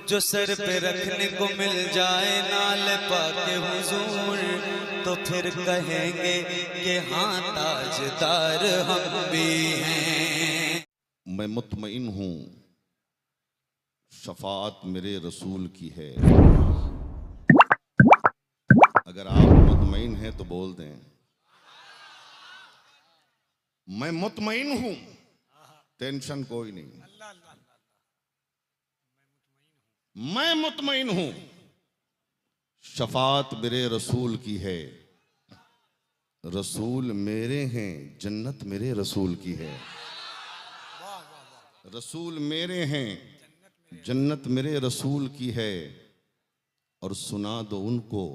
जो सर पे रखने को मिल जाए नाल पाके हुजूर, तो फिर कहेंगे कि हाँ ताजदार हम भी हैं। मैं मुतमईन हूँ, शफाअत मेरे रसूल की है। अगर आप मुतमईन हैं तो बोल दें, मैं मुतमईन हूँ, टेंशन कोई नहीं। मैं मुतमईन हूँ, शफाअत मेरे रसूल की है। रसूल मेरे हैं, जन्नत मेरे रसूल की है। रसूल मेरे हैं, जन्नत मेरे रसूल की है। और सुना दो उनको,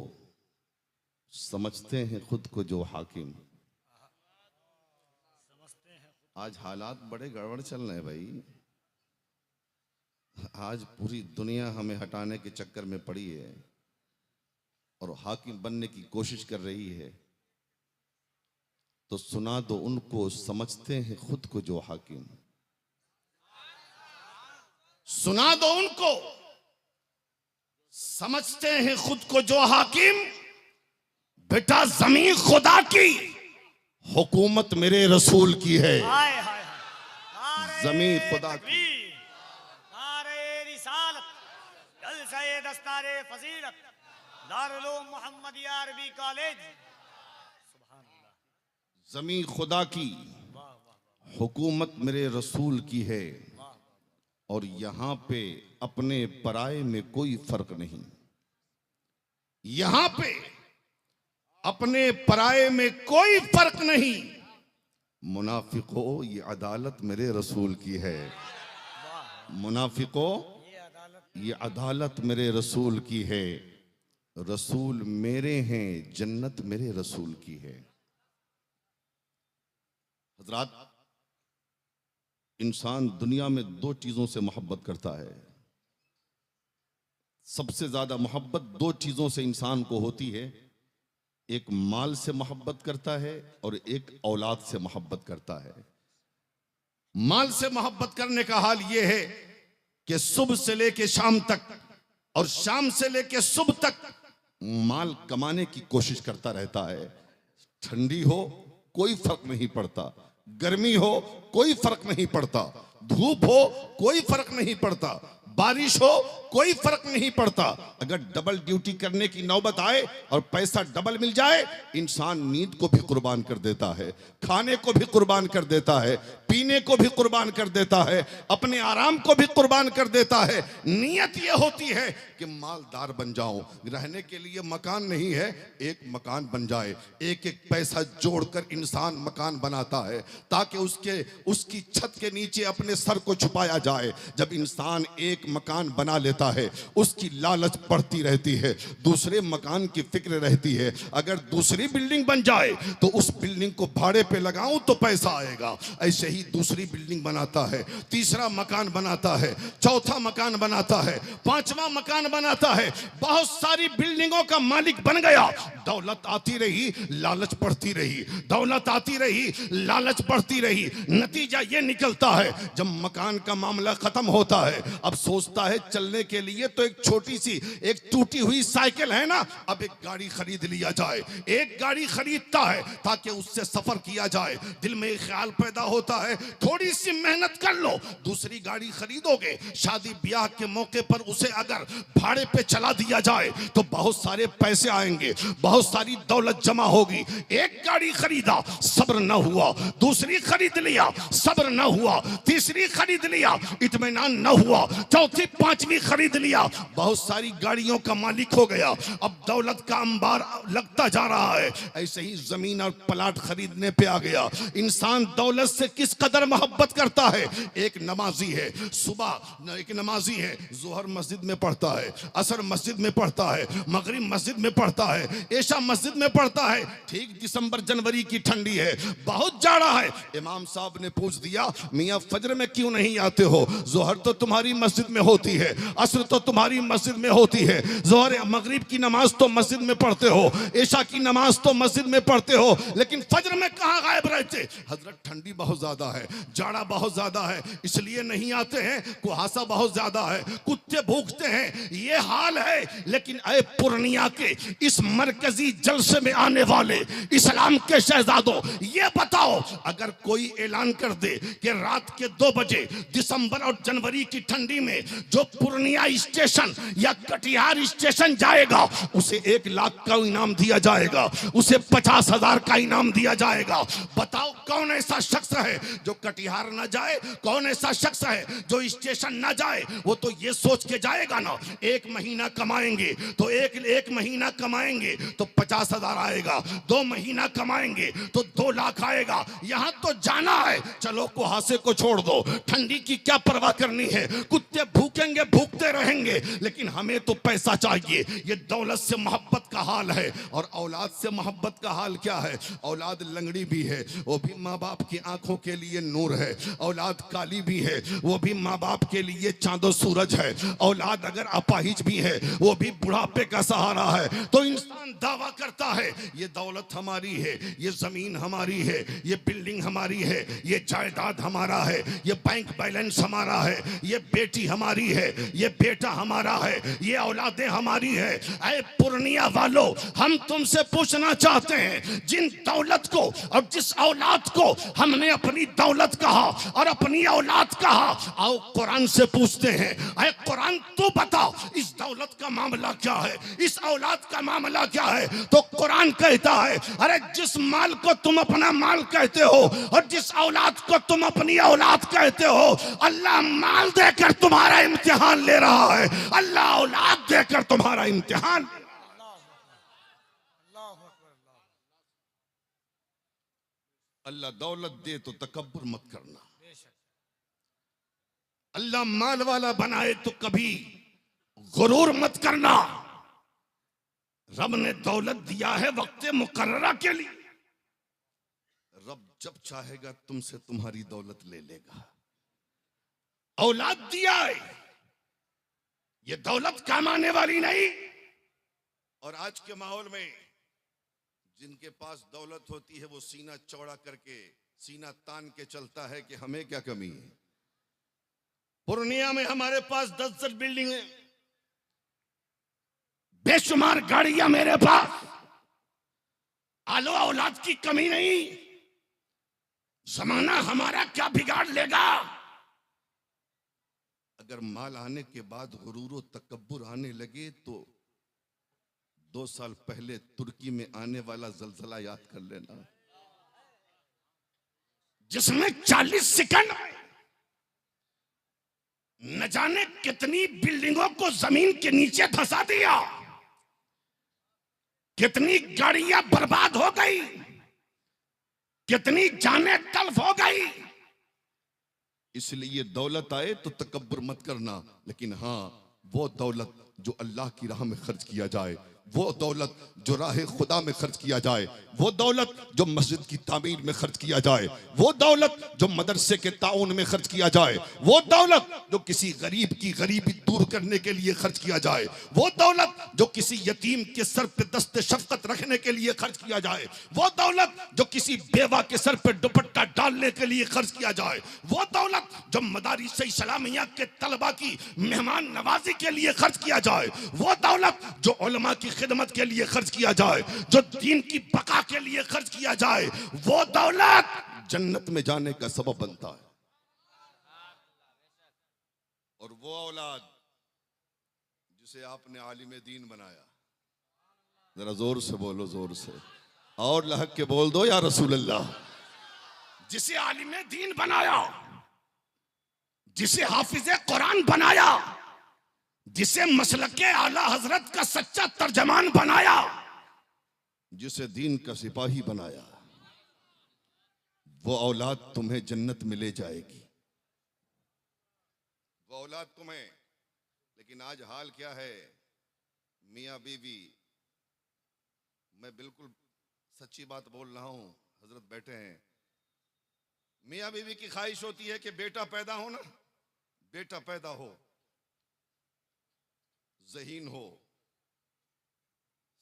समझते हैं खुद को जो हाकिम। आज हालात बड़े गड़बड़ चल रहे हैं भाई। आज पूरी दुनिया हमें हटाने के चक्कर में पड़ी है और हाकिम बनने की कोशिश कर रही है। तो सुना दो उनको, समझते हैं खुद को जो हाकिम। सुना दो उनको, समझते हैं खुद को जो हाकिम। बेटा जमीन खुदा की, हुकूमत मेरे रसूल की है। जमीन खुदा की, दस्तारे फजीलत, दारुल उलूम मुहम्मदिया अरबी कॉलेज। जमीन खुदा की, हुकूमत मेरे रसूल की है। और यहां पे अपने पराये में कोई फर्क नहीं। यहां पे अपने पराये में कोई फर्क नहीं। मुनाफिको, ये अदालत मेरे रसूल की है। मुनाफिको, ये अदालत मेरे रसूल की है। रसूल मेरे हैं, जन्नत मेरे रसूल की है। हजरात, इंसान दुनिया में दो चीजों से मोहब्बत करता है। सबसे ज्यादा मोहब्बत दो चीजों से इंसान को होती है। एक माल से मोहब्बत करता है और एक औलाद से मोहब्बत करता है। माल से मोहब्बत करने का हाल यह है कि सुबह से लेके शाम तक और शाम से लेके सुबह तक माल कमाने की कोशिश करता रहता है। ठंडी हो कोई फर्क नहीं पड़ता, गर्मी हो कोई फर्क नहीं पड़ता, धूप हो कोई फर्क नहीं पड़ता, बारिश हो कोई फर्क नहीं पड़ता। अगर डबल ड्यूटी करने की नौबत आए और पैसा डबल मिल जाए, इंसान नींद को भी कुर्बान कर देता है, खाने को भी कुर्बान कर देता है, पीने को भी कुर्बान कर देता है, अपने आराम को भी कुर्बान कर देता है। नीयत यह होती है कि मालदार बन जाऊं। रहने के लिए मकान नहीं है, एक मकान बन जाए। एक एक पैसा जोड़कर इंसान मकान बनाता है ताकि उसकी छत के नीचे अपने सर को छुपाया जाए। जब इंसान एक मकान बना लेता है, उसकी लालच बढ़ती रहती है, दूसरे मकान की फिक्र रहती है। अगर दूसरी बिल्डिंग बन जाए तो उस बिल्डिंग को भाड़े पे लगाऊं तो पैसा आएगा। ऐसे ही दूसरी बिल्डिंग बनाता है, तीसरा मकान बनाता है, चौथा मकान बनाता है, पांचवा मकान बनाता है। बहुत सारी बिल्डिंगों का मालिक बन गया। दौलत आती रही, लालच बढ़ती रही, दौलत आती रही, लालच बढ़ती रही। नतीजा ये निकलता है, जब मकान का मामला खत्म होता है, अब सोचता है चलने के लिए तो एक छोटी सी एक टूटी हुई साइकिल है ना, अब एक गाड़ी खरीद लिया जाए। एक गाड़ी खरीदता है ताकि उससे सफर किया जाए। दिल में एक ख्याल पैदा होता है, थोड़ी सी मेहनत कर लो, दूसरी गाड़ी खरीदोगे। शादी ब्याह के मौके पर उसे अगर भाड़े पे चला दिया जाए तो बहुत सारे पैसे आएंगे, बहुत सारी दौलत जमा होगी। एक गाड़ी खरीदा, सब्र न हुआ, दूसरी खरीद लिया, सब्र न हुआ, तीसरी खरीद लिया, इत्मीनान न हुआ, चौथी पांचवी खरीद लिया, बहुत सारी गाड़ियों का मालिक हो गया। अब दौलत का अंबार लगता जा रहा है। ऐसे ही जमीन और प्लाट खरीदने पे आ गया। इंसान दौलत से किस कदर मोहब्बत करता है। एक नमाजी है, सुबह एक नमाजी है, जोहर मस्जिद में पढ़ता है, असर मस्जिद में पढ़ता है, मगरिब मस्जिद में पढ़ता है, ऐशा मस्जिद में पढ़ता है। ठीक दिसंबर जनवरी की ठंडी है, बहुत जाड़ा है। इमाम साहब ने पूछ दिया, मियां फजर में क्यों नहीं आते हो? जोहर तो तुम्हारी मस्जिद में होती है, असर तो तुम्हारी मस्जिद में होती है, जोहर मगरिब की नमाज तो मस्जिद में पढ़ते हो, ईशा की नमाज तो मस्जिद में पढ़ते हो, लेकिन फजर में कहाँ गायब रहते? हजरत ठंडी बहुत ज्यादा है, जाड़ा बहुत ज्यादा है, इसलिए नहीं आते हैं, कुहासा बहुत ज्यादा है, कुत्ते भूखते हैं, ये हाल है। लेकिन ऐ पूर्णिया के इस मरकजी जलसे में आने वाले इस्लाम के शहजादों, ये बताओ, अगर कोई ऐलान कर दे कि रात के 2 बजे दिसंबर और जनवरी की ठंडी में जो पूर्णिया स्टेशन या कटिहार स्टेशन जाएगा, उसे 1 लाख का इनाम दिया जाएगा, उसे 50,000 का इनाम दिया जाएगा। बताओ कौन ऐसा शख्स है जो कटिहार ना जाए? कौन ऐसा शख्स है जो स्टेशन ना जाए? वो तो ये सोच के जाएगा ना, 1 महीना कमाएंगे तो एक महीना कमाएंगे तो 50,000 आएगा, 2 महीना कमाएंगे तो 2 लाख आएगा। यहां तो जाना है, चलो कुहासे को छोड़ दो, ठंडी की क्या परवाह करनी है, कुत्ते भूखेंगे भूखते रहेंगे, लेकिन हमें तो पैसा चाहिए। ये दौलत से मोहब्बत का हाल है। और औलाद से मोहब्बत का हाल क्या है? औलाद लंगड़ी भी है, वो भी माँ बाप की आंखों के लिए नूर है। औलाद काली भी है, वो भी माँ बाप के लिए चांदो सूरज है। औलाद अगर अपाहिज भी है, वो भी बुढ़ापे का सहारा है। तो इंसान दावा करता है ये दौलत हमारी है, ये जमीन हमारी है, ये बिल्डिंग हमारी है, ये जायदाद हमारा है, ये बैंक बैलेंस हमारा है, ये बेटी हमारी है, ये बेटा हमारा है, ये औलादें हमारी है। ऐ पूर्णिया वालों, हम तुमसे पूछना चाहते हैं, जिन दौलत को और जिस औलाद को हमने अपनी दौलत कहा और अपनी औलाद कहा, आओ कुरान से पूछते हैं, ऐ कुरान तू बता इस दौलत का मामला क्या है, इस औलाद का मामला क्या है? तो कुरान कहता है, अरे जिस माल को तुम अपना माल कहते हो और जिस औलाद को तुम अपनी औलाद कहते हो, अल्लाह माल देकर तुम्हारा इम्तिहान ले रहा है, अल्लाह औलाद देकर तुम्हारा इम्तिहान। अल्लाह दौलत दे तो तकब्बुर मत करना, अल्लाह माल वाला बनाए तो कभी गुरूर मत करना। रब ने दौलत दिया है वक्त मुकर्ररा के लिए, रब जब चाहेगा तुमसे तुम्हारी दौलत ले लेगा। औलाद दिया है, ये दौलत काम आने वाली नहीं। और आज के माहौल में जिनके पास दौलत होती है, वो सीना चौड़ा करके, सीना तान के चलता है कि हमें क्या कमी है। पूर्णिया में हमारे पास 10 बिल्डिंग है, बेशुमार गाड़ियां मेरे पास, आलो औलाद की कमी नहीं। जमाना हमारा क्या बिगाड़ लेगा? अगर माल आने के बाद गुरूर और तकब्बुर आने लगे तो 2 साल पहले तुर्की में आने वाला जलजला याद कर लेना, जिसमें 40 सेकंड में न जाने कितनी बिल्डिंगों को जमीन के नीचे धंसा दिया, कितनी गाड़ियां बर्बाद हो गई, कितनी जानें तल्फ हो गई। इसलिए दौलत आए तो तकब्बुर मत करना, लेकिन हाँ वो दौलत जो अल्लाह की राह में खर्च किया जाए, वो दौलत जो राह खुदा में खर्च किया जाए, वो दौलत जो मस्जिद की तामीर में खर्च किया जाए, वो दौलत जो मदरसे के ताउन में खर्च किया जाए, वो दौलत जो किसी गरीब की गरीबी दूर करने के लिए खर्च किया जाए, वो दौलत जो किसी यतीम के सर पे दस्ते शफकत रखने के लिए खर्च किया जाए, वो दौलत जो किसी बेवा के सर पे दुपट्टा डालने के लिए खर्च किया जाए, वो दौलत जो मदारिस इस्लामिया के तलबा की मेहमान नवाजी के लिए खर्च किया जाए, वो दौलत जो उलमा की खिदमत के लिए खर्च किया जाए, जो दीन की बका के लिए खर्च किया जाए, वो दौलत जन्नत में जाने का सबब बनता है। और वो औलाद जिसे आपने आलिम दीन बनाया, जरा जोर से बोलो, जोर से और लहक के बोल दो या रसूल अल्लाह। जिसे आलिम दीन बनाया, जिसे हाफिज कुरान बनाया, जिसे मसलके आला हजरत का सच्चा तर्जमान बनाया, जिसे दीन का सिपाही बनाया, वो औलाद तुम्हें जन्नत में ले जाएगी, वो औलाद तुम्हें। लेकिन आज हाल क्या है, मियाँ बीवी, मैं बिल्कुल सच्ची बात बोल रहा हूं, हजरत बैठे हैं, मियाँ बीवी की ख्वाहिश होती है कि बेटा पैदा हो ना, बेटा पैदा हो, ज़हीन हो,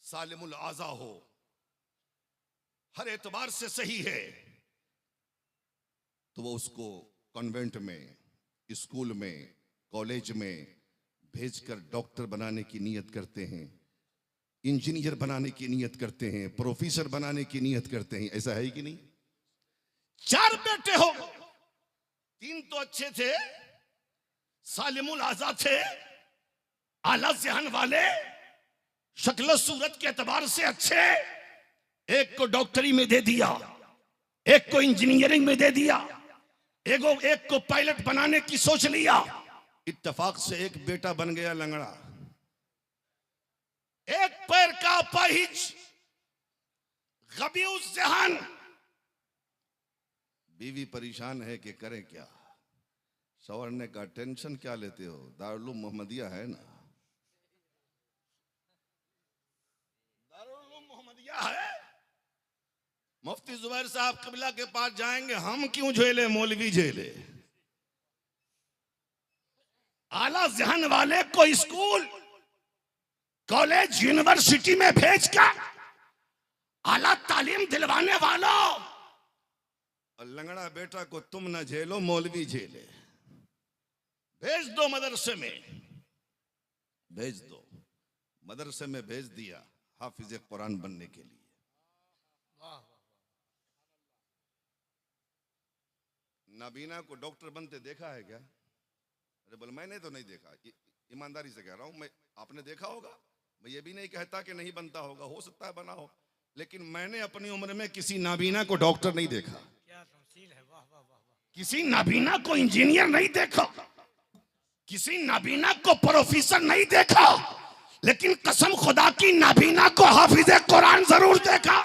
सालिमुल आज़ा हो, हर एतबार से सही है, तो वो उसको कॉन्वेंट में, स्कूल में, कॉलेज में भेजकर डॉक्टर बनाने की नीयत करते हैं, इंजीनियर बनाने की नीयत करते हैं, प्रोफेसर बनाने की नीयत करते हैं। ऐसा है कि नहीं? 4 बेटे हो, 3 तो अच्छे थे, सालिमुल आज़ा थे, आला ज़हन वाले, शक्ल सूरत के एतबार से अच्छे, एक को डॉक्टरी में दे दिया, एक को इंजीनियरिंग में दे दिया, एक को पायलट बनाने की सोच लिया। इत्तेफाक से एक बेटा बन गया लंगड़ा, एक पैर का अपाहिज, गबीउस ज़हन। बीवी परेशान है कि करें क्या? शौहर ने कहा टेंशन क्या लेते हो, दारुल मोहम्मदिया है ना, दारुल मोहम्मदिया है, मुफ्ती जुबैर साहब क़िबला के पास जाएंगे, हम क्यों झेले, मौलवी झेले। आला ज़हन वाले को स्कूल, कॉलेज, यूनिवर्सिटी में भेजकर आला तालीम दिलवाने वालों, और लंगड़ा बेटा को तुम ना झेलो, मौलवी झेले। भेज दो मदरसे में, भेज दो मदरसे में, भेज दिया हाफिज कुरान बनने के लिए। नाबीना को डॉक्टर बनते देखा है क्या? अरे बोल मैंने तो नहीं देखा, ईमानदारी से कह रहा हूं मैं, आपने देखा होगा, मैं ये भी नहीं कहता कि नहीं बनता होगा, हो सकता है बना हो, लेकिन मैंने अपनी उम्र में किसी नाबीना को डॉक्टर नहीं देखा, क्या तमसील है, वाह वाह वाह वाह। किसी नाबीना को इंजीनियर नहीं देखा, किसी नाबीना को प्रोफेसर नहीं देखा, लेकिन कसम खुदा की नाबीना को हाफिज कुरान जरूर देखा।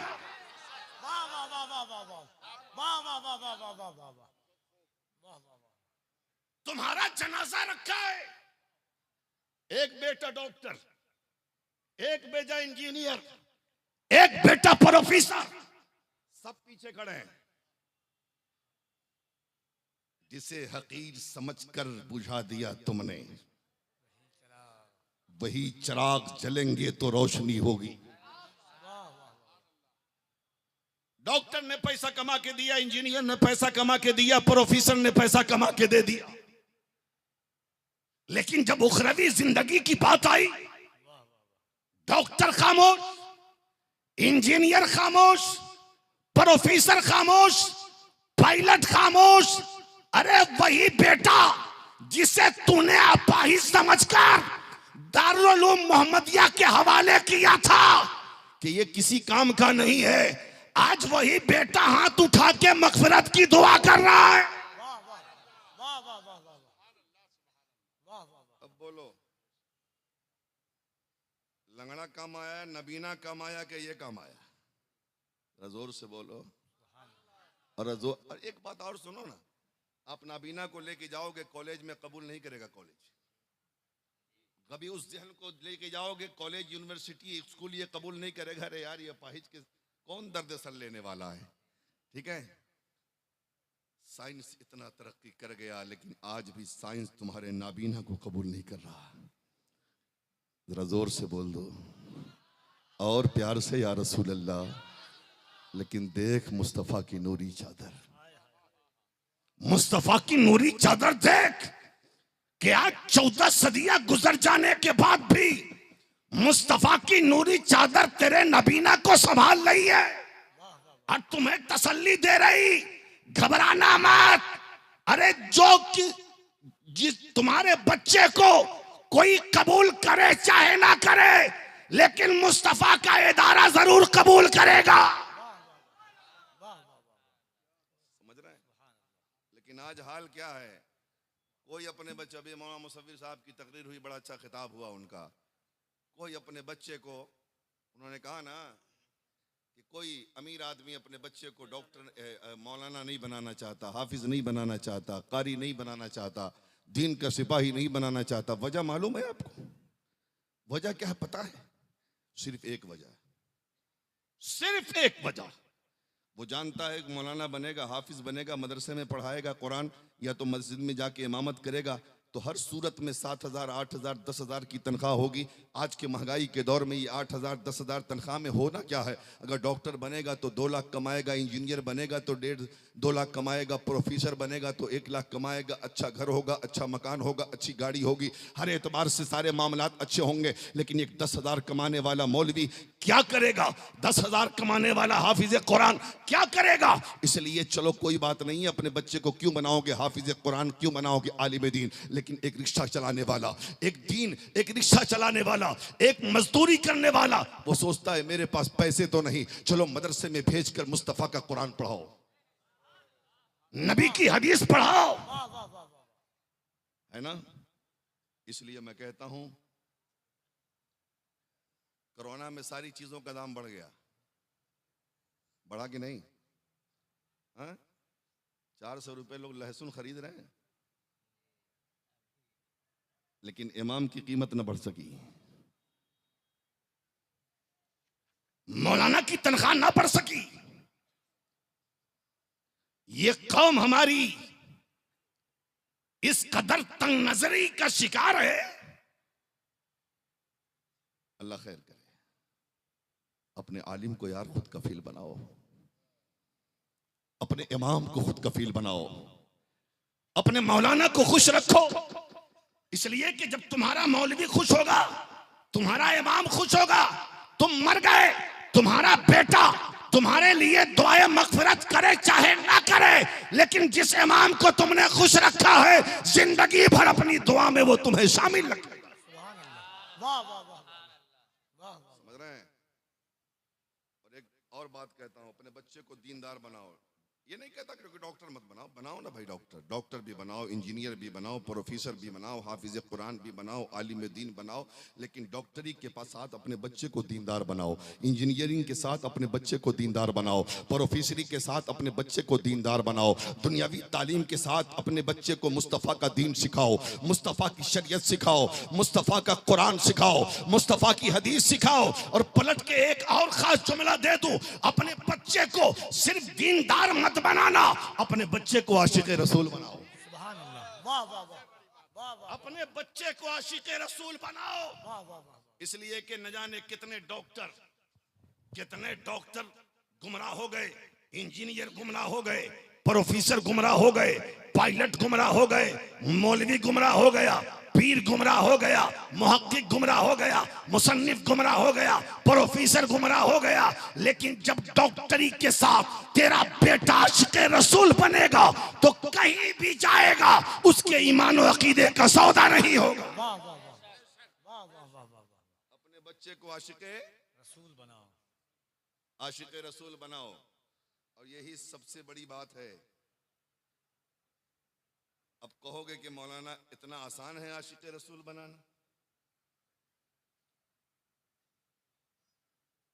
वाह वाह वाह वाह वाह वाह वाह वाह वाह वाह वाह वाह वाह वाह। तुम्हारा जनाजा रखा है, एक बेटा डॉक्टर, एक बेटा इंजीनियर, एक बेटा प्रोफेसर, सब पीछे खड़े हैं। जिसे हकीर समझकर बुझा दिया तुमने, वही चिराग जलेंगे तो रोशनी होगी। डॉक्टर ने पैसा कमा के दिया, इंजीनियर ने पैसा कमा के दिया, प्रोफेसर ने पैसा कमा के दे दिया, लेकिन जब उखरवी जिंदगी की बात आई, डॉक्टर खामोश, इंजीनियर खामोश, प्रोफेसर खामोश, पायलट खामोश। अरे वही बेटा जिसे तूने अपाहिज समझकर दारुल उलूम मोहम्मदिया के हवाले किया था कि ये किसी काम का नहीं है, आज वही बेटा हाथ उठा के मगफिरत की दुआ कर रहा है। वाह वाह वाह वाह वाह वाह वाह वाह। अब बोलो, लंगड़ा काम आया, नबीना काम आया, कि ये काम आया? जोर से बोलो। और एक बात और सुनो ना, आप नाबीना को लेके जाओगे कॉलेज में, कबूल नहीं करेगा कॉलेज। कभी उस जहन को लेके जाओगे कॉलेज, यूनिवर्सिटी, स्कूल, ये कबूल नहीं करेगा। अरे यार, ये अपाहिज के कौन दर्द सर लेने वाला है? ठीक है, साइंस इतना तरक्की कर गया, लेकिन आज भी साइंस तुम्हारे नाबीना को कबूल नहीं कर रहा। जरा जोर से बोल दो और प्यार से, या रसूल अल्लाह। लेकिन देख मुस्तफा की नूरी चादर, मुस्तफा की नूरी चादर देख कि आज 14 सदियां गुजर जाने के बाद भी मुस्तफा की नूरी चादर तेरे नबीना को संभाल रही है और तुम्हें तसल्ली दे रही, घबराना मत। अरे जिस तुम्हारे बच्चे को कोई कबूल करे चाहे ना करे, लेकिन मुस्तफा का इदारा जरूर कबूल करेगा। समझ रहे हैं? लेकिन आज हाल क्या है, कोई अपने बच्चे, अभी मौलाना मुसव्विर साहब की तकरीर हुई, बड़ा अच्छा खिताब हुआ उनका, कोई अपने बच्चे को, उन्होंने कहा ना कि कोई अमीर आदमी अपने बच्चे को डॉक्टर, मौलाना नहीं बनाना चाहता, हाफिज नहीं बनाना चाहता, कारी नहीं बनाना चाहता, दीन का सिपाही नहीं बनाना चाहता। वजह मालूम है आपको? वजह क्या है पता है? सिर्फ एक वजह, सिर्फ एक वजह। वो जानता है कि मौलाना बनेगा, हाफिज बनेगा, मदरसे में पढ़ाएगा कुरान, या तो मस्जिद में जाके इमामत करेगा, तो हर सूरत में 7,000, 8,000, 10,000 की तनख्वाह होगी। आज के महंगाई के दौर में ये 8,000, 10,000 तनख्वाह में होना क्या है? अगर डॉक्टर बनेगा तो 2 लाख कमाएगा, इंजीनियर बनेगा तो 1.5-2 लाख कमाएगा, प्रोफेसर बनेगा तो 1 लाख कमाएगा, अच्छा घर होगा, अच्छा मकान होगा, अच्छी गाड़ी होगी, हर एतबार से सारे मामलात अच्छे होंगे। लेकिन एक 10,000 कमाने वाला मौलवी क्या करेगा? 10,000 कमाने वाला हाफिज कुरान क्या करेगा? इसलिए चलो कोई बात नहीं है, अपने बच्चे को क्यों बनाओगे हाफिज कुरान, क्यों बनाओगे आलिम दीन? लेकिन एक रिक्शा चलाने वाला, एक रिक्शा चलाने वाला, एक मजदूरी करने वाला, वो सोचता है मेरे पास पैसे तो नहीं, चलो मदरसे में भेजकर मुस्तफा का कुरान पढ़ाओ, नबी की हदीस पढ़ाओ, वाह वाह वाह वाह। है ना? इसलिए मैं कहता हूं कोरोना में सारी चीजों का दाम बढ़ गया, बढ़ा कि नहीं? 400 रुपए लोग लहसुन खरीद रहे हैं, लेकिन इमाम की कीमत न बढ़ सकी, मौलाना की तनख्वाह ना बढ़ सकी। ये कौम हमारी इस कदर तंग नजरी का शिकार है। अल्लाह खैर करे। अपने आलिम को यार खुद कफील बनाओ, अपने इमाम को खुद कफील बनाओ, अपने मौलाना को खुश रखो। इसलिए कि जब तुम्हारा मौलवी खुश होगा, तुम्हारा इमाम खुश होगा, तुम मर गए, तुम्हारा बेटा तुम्हारे लिए दुआए मगफिरत करे चाहे ना करे, लेकिन जिस इमाम को तुमने खुश रखा है जिंदगी भर अपनी दुआ में वो तुम्हें शामिल रखेगा। सुभान अल्लाह, वाह वाह वाह वाह। समझ रहे हैं? और एक और बात कहता हूं, अपने बच्चे को दीनदार बनाओ। ये नहीं कहता कि डॉक्टर मत बनाओ, बनाओ ना भाई, डॉक्टर भी बनाओ, इंजीनियर भी बनाओ, प्रोफेसर भी बनाओ, हाफिज कुरान भी बनाओ, आलिम दीन बनाओ, लेकिन डॉक्टरी के साथ अपने बच्चे को दीनदार बनाओ, इंजीनियरिंग के साथ अपने बच्चे को दीनदार बनाओ, प्रोफेसरी के साथ अपने बच्चे को दीनदार बनाओ, दुनियावी तालीम के साथ अपने बच्चे को मुस्तफ़ा का दीन सिखाओ, मुस्तफ़ा की शरीयत सिखाओ, मुस्तफ़ा का कुरान सिखाओ, मुस्तफ़ा की हदीस सिखाओ। और पलट के एक और खास जुमला दे दूं, अपने बच्चे को सिर्फ दीनदार मत बनाना, अपने बच्चे को आशिक रसूल बनाओ। सुभान अल्लाह, वाह वाह वाह वाह वाह। अपने बच्चे को आशिक रसूल बनाओ। वाह वाह वाह। इसलिए कि न जाने कितने डॉक्टर गुमराह हो गए, इंजीनियर गुमराह हो गए, प्रोफेसर गुमराह हो गए, पायलट गुमराह हो गए, मौलवी गुमराह हो गया, पीर गुमराह हो गया, मुहक्किक गुमराह हो गया, मुसन्निफ गुमराह हो गया, प्रोफेसर गुमराह हो गया। लेकिन जब डॉक्टरी के साथ तेरा बेटा आशिक रसूल बनेगा तो कहीं भी जाएगा उसके ईमान और अकीदे का सौदा नहीं होगा। वाह वाह वाह वाह वाह वाह वाह। अपने बच्चे को आशिक रसूल बनाओ, आशिक रसूल बनाओ। और यही सबसे बड़ी बात है। अब कहोगे कि मौलाना इतना आसान है आशिक रसूल बनाना?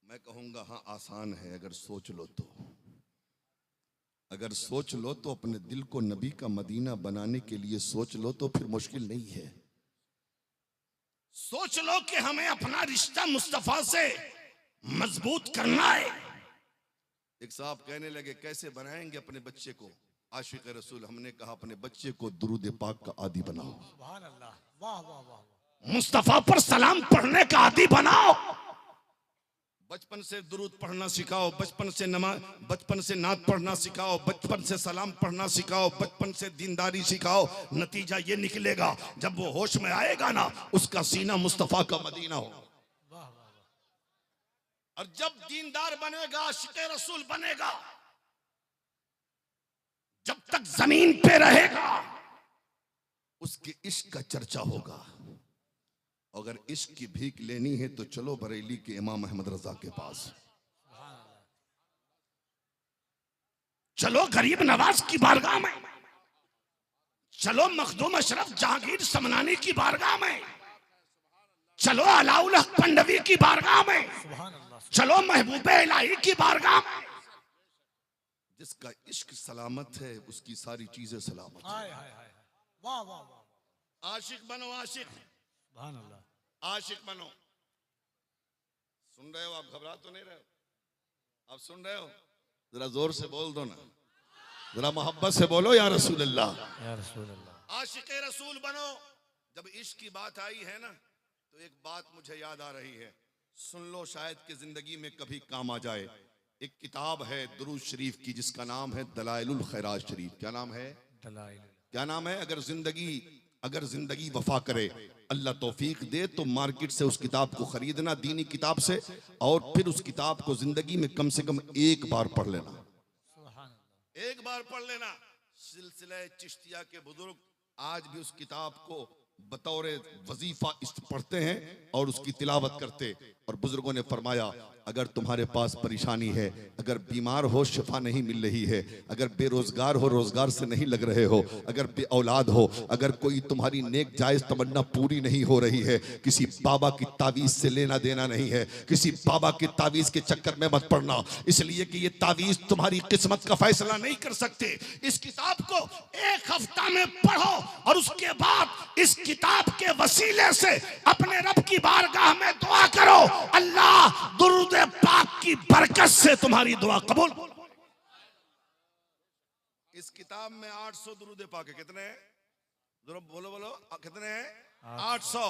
मैं कहूंगा हाँ आसान है, अगर सोच लो तो। अगर सोच लो तो, अपने दिल को नबी का मदीना बनाने के लिए सोच लो तो फिर मुश्किल नहीं है। सोच लो कि हमें अपना रिश्ता मुस्तफा से मजबूत करना है। एक साहब कहने लगे कैसे बनाएंगे अपने बच्चे को आशिक रसूल? हमने कहा अपने बच्चे को दुरूद पाक का आदी बनाओ, सुभान अल्लाह, वाह वाह वाह। मुस्तफा पर सलाम पढ़ने का आदी बनाओ। बचपन से दुरूद पढ़ना सिखाओ, बचपन से नात पढ़ना सिखाओ, बचपन से सलाम पढ़ना सिखाओ, बचपन से दीनदारी सिखाओ। नतीजा ये निकलेगा जब वो होश में आएगा ना, उसका सीना मुस्तफा का मदीना हो। वाह वाह वाह। और जब दीनदार बनेगा, आशिक रसूल बनेगा, जब तक जमीन पे रहेगा उसके इश्क का चर्चा होगा। अगर इश्क की भीख लेनी है तो चलो बरेली के इमाम अहमद रजा के पास, चलो गरीब नवाज की बारगाह में, चलो मखदूम अशरफ जहांगीर समनानी की बारगाह में, चलो अलाउल हक पंडवी की बारगाह में, सुभान अल्लाह। चलो महबूब इलाही की बारगाह में। जिसका इश्क सलामत है उसकी सारी चीजें सलामत है। हाय हाय हाय, वाह वाह वाह। आशिक बनो, आशिक, सुभान अल्लाह। आशिक बनो। सुन रहे हो आप? घबरा तो नहीं रहे हो? आप सुन रहे हो? जरा जोर से बोल दो ना, जरा मोहब्बत से बोलो या रसूल अल्लाह। या रसूल अल्लाह। आशिक रसूल बनो। जब इश्क की बात आई है ना, तो एक बात मुझे याद आ रही है, सुन लो, शायद कि जिंदगी में कभी काम आ जाए। एक किताब है दुरूद शरीफ की, जिसका नाम है दलाइलुल खैरात शरीफ। क्या नाम है? क्या नाम है? अगर जिंदगी वफा करे, अल्लाह तौफीक दे, तो मार्केट से उस किताब को खरीदना, दीनी किताब से, और फिर उस किताब को जिंदगी में कम से कम एक बार पढ़ लेना। एक बार पढ़ लेना। सिलसिला चिश्तिया के बुजुर्ग आज भी उस किताब को बतौर वजीफा पढ़ते हैं और उसकी तिलावत करते। और बुजुर्गों ने फरमाया, अगर तुम्हारे पास परेशानी है, अगर बीमार हो, शिफा नहीं मिल रही है, अगर बेरोजगार हो, रोजगार से नहीं लग रहे हो, अगर बे औलाद हो, अगर कोई तुम्हारी नेक जायज तमन्ना पूरी नहीं हो रही है, किसी बाबा की तावीज से लेना देना नहीं है, किसी बाबा की तावीज के चक्कर में मत पड़ना, इसलिए कि ये तावीज तुम्हारी किस्मत का फैसला नहीं कर सकते। इस किताब को एक हफ्ता में पढ़ो और उसके बाद इस किताब के वसीले से अपने रब की बारगाह में दुआ करो, अल्लाह दुरूद पाक की बरकत से तुम्हारी दुआ कबूल। इस किताब में 800 दुरूद पाक है। कितने हैं? बोलो बोलो, कितने हैं? 800।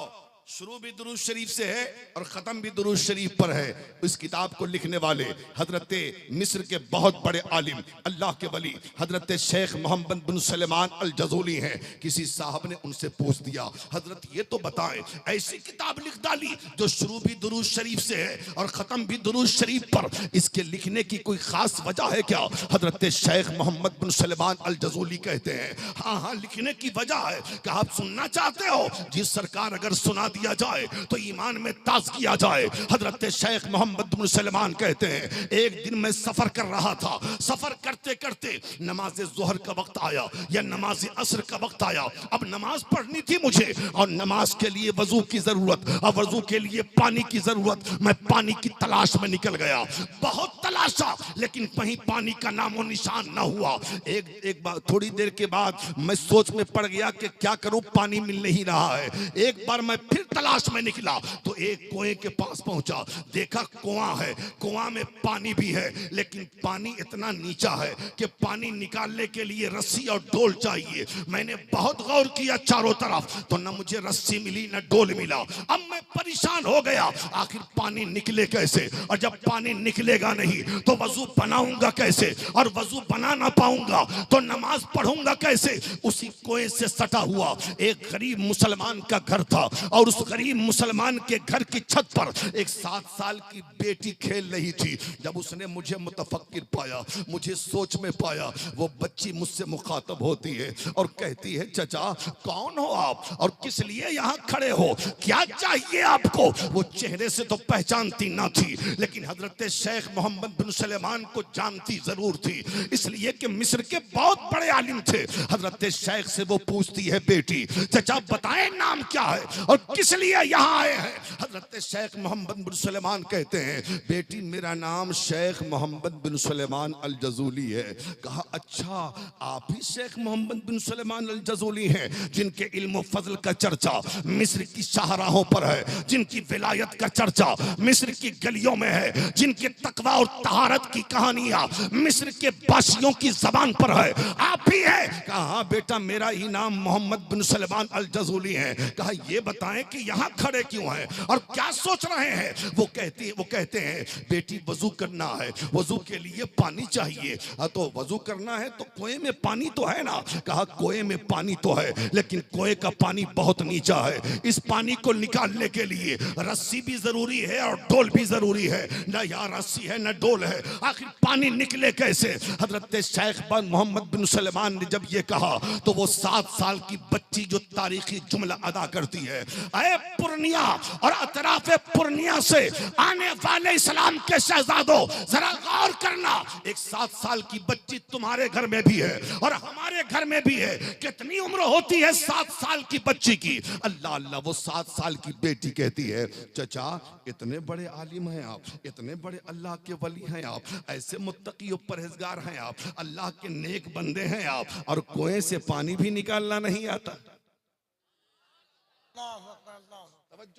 शुरू भी दुरूद शरीफ से है और खत्म भी दुरूद शरीफ पर है। इस किताब को लिखने वाले हजरत मिस्र के बहुत बड़े आलिम, अल्लाह के वली हजरत शेख मोहम्मद बिन सलेमान अल जजूली हैं। किसी साहब ने उनसे पूछ दिया, हजरत ये तो बताएं, ऐसी किताब लिख डाली जो शुरू भी दुरूद शरीफ से है और खत्म भी दुरूद शरीफ पर, इसके लिखने की कोई खास वजह है क्या? हजरत शेख मोहम्मद बिन सलेमान अल जजूली कहते हैं, हाँ, लिखने की वजह है कि आप सुनना चाहते हो, जिस सरकार अगर सुना दिया जाए तो ईमान में ताज़गी आ जाए। हजरत शेख मोहम्मद बिन सलमान कहते हैं, एक दिन मैं सफर कर रहा था, सफर करते करते नमाज जोहर का वक्त आया या नमाज असर का वक्त आया। अब नमाज पढ़नी थी मुझे और नमाज के लिए वजू की जरूरत और वजू के लिए पानी की जरूरत। मैं पानी की तलाश में निकल गया, बहुत तलाशा, लेकिन कहीं पानी का नामो निशान ना हुआ। एक बार थोड़ी देर के बाद मैं सोच में पड़ गया कि क्या करूं, पानी मिल नहीं रहा है। एक बार मैं फिर तलाश में निकला तो एक कुएं के पास पहुंचा, देखा कुआं है, कुआं में पानी भी है, लेकिन पानी इतना नीचा है कि पानी निकालने के लिए रस्सी और डोल चाहिए। मैंने बहुत गौर किया चारों तरफ, तो न मुझे रस्सी मिली न डोल मिला। अब मैं परेशान हो गया, आखिर पानी निकले कैसे? और जब पानी निकलेगा नहीं तो वजू बनाऊंगा कैसे? और वजू बना ना पाऊंगा तो नमाज पढ़ूंगा कैसे? उसी कुएं से सटा हुआ एक गरीब मुसलमान का घर था और उस गरीब मुसलमान के घर की छत पर एक 7 साल की बेटी खेल रही थी। जब उसने मुझे मुतफक्किर पाया, मुझे सोच में पाया, वो बच्ची मुझसे मुखातब होती है और कहती है, चचा कौन हो आप और किस लिए यहाँ खड़े हो, क्या चाहिए आपको? वो चेहरे से तो पहचानती ना थी, लेकिन हजरत शेख मोहम्मद बिन सलेमान को जानती जरूर थी, इसलिए कि मिस्र के बहुत बड़े आलिम थे। हजरत शेख से वो पूछती है, बेटी चचा बताएं नाम क्या है और किस लिए यहाँ आए हैं? हजरत शेख मोहम्मद बिन सलेमान कहते हैं, बेटी मेरा नाम शेख मोहम्मद बिन सलेमान अल जजूली है। कहा, अच्छा आप ही शेख मोहम्मद बिन सलेमान अल जजूली हैं जिनके इल्म फजल का चर्चा मिस्र की शाहराहों पर है, जिनकी विलायत का चर्चा मिस्र की गलियों में है, जिनके तकवा और तहारत की कहानियां मिस्र के बाशियों की जबान पर है, आप ही हैं? कहा, हाँ बेटा मेरा ही नाम मोहम्मद बिन सलेमान अल जजूली है। कहा, ये बताएं कि यहाँ खड़े क्यों हैं और क्या सोच रहे हैं? वो कहते हैं, बेटी वजू करना है, वजू के लिए पानी चाहिए। तो वजू करना है तो कुएं में पानी तो है ना? कहा, कुएं में पानी तो है, लेकिन कुएं का पानी बहुत नीचा है, इस पानी को निकालने के लिए रस्सी भी जरूरी है और डोल भी जरूरी है, न यहाँ रस्सी है न डोल है, आखिर पानी निकले कैसे? हजरत शेख मोहम्मद बिन सलेमान ने जब ये कहा तो वो 7 साल की बच्ची जो तारीखी जुमला अदा करती है, अरे पूर्णिया और अतराफे पूर्णिया से आने वाले इस्लाम के शहजादों जरा गौर करना, एक 7 साल की बच्ची तुम्हारे घर में भी है और हमारे घर में भी है। कितनी उम्र होती है 7 साल की बच्ची की? अल्लाह अल्लाह, वो 7 साल की बेटी कहती है, चचा इतने बड़े आलिम हैं आप, इतने बड़े अल्लाह के वली हैं आप, ऐसे मुत्तकी और परहेजगार हैं आप, अल्लाह के नेक बंदे हैं आप, और कुएं से पानी भी निकालना नहीं आता?